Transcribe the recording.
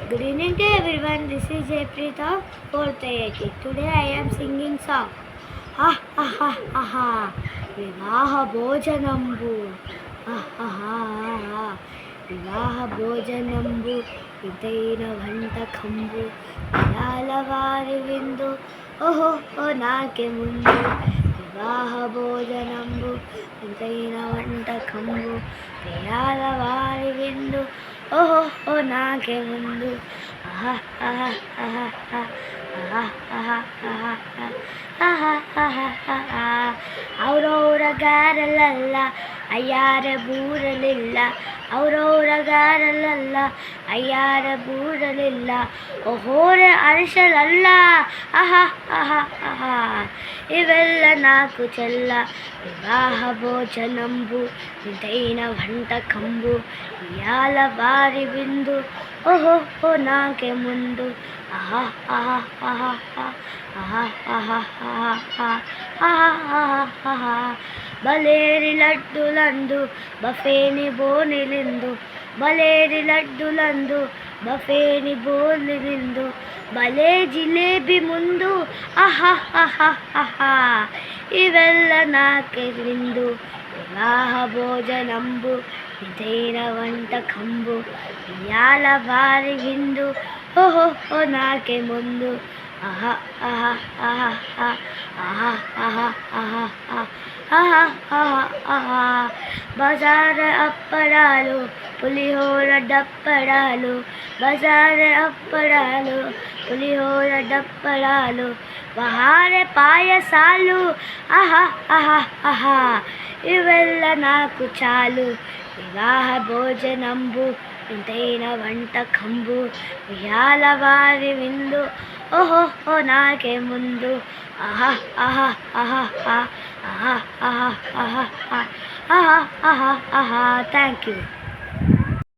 Good evening to everyone. This is Jaypreet of 4th AIT. Today I am singing song. Ha ha ha ha ha. Vivaha Bhojanambu. Ha ha ha ha. Vivaha Bhojanambu. Vidaina Vantakambu. Yalavari Vindu. Oh oh nake mundu. Vivaha Bhojanambu. Vidaina Vantakambu. Yalavari Vindu. ఓహో ఓ నాకే ముందు ಅವರವರ ಗಾರಲಲ್ಲ ಅಯ್ಯಾರ ಬೂರಲಿಲ್ಲ ಅವರವರ ಗಾರಲಲ್ಲ ಅಯ್ಯಾರ ಬೂರಲಿಲ್ಲ ಓಹೋರ ಅರಸಲಲ್ಲ ಆಹಾ ಆಹಾ ಆಹಾ ಇವೆಲ್ಲ ನಾಕು ಚೆಲ್ಲ వివాహ భోజనంబు ఇదైన వంట కంబు ఇయాల వారి విందు ఓహో ఓ నాకే ముందు ఆహా ఆహా ఆహా ఆహా ఆహా ఆహా ఆహా ఆహా బలేరి లడ్డులందు బఫేని బోనిలిందు బలేరి లడ్డులందు బఫేని బోనిలిందు భలే జిలేబి ముందు ఆహా ఆహా ఆహా ఇವೆಲ್ಲ నాకే విందు వివాహ భోజనంబు ఇదైన వంట కంబు ఇయాల వారి విందు ఓహో ఓ నాకే ముందు ఆహా ఆహా ఆహా ఆహా ఆహా ఆహా ఆహా ఆహా ఆహా బజార అప్పడాలు పులిహోర డప్పడాలు బజార అప్పడాలు పులిహోర డప్పడాలు బహారె పాయసాలు ఆహా ఆహా ఆహా ఇವೆಲ್ಲ నాకు చాలు వివాహ భోజనంబు ఇంతైన వంట కంబు ఇయాల వారి విందు ఓహో ఓ నాకే ముందు ఆహా ఆహా ఆహా ఆహా ఆహా ఆహా ఆహా ఆహా ఆహా థ్యాంక్ యూ.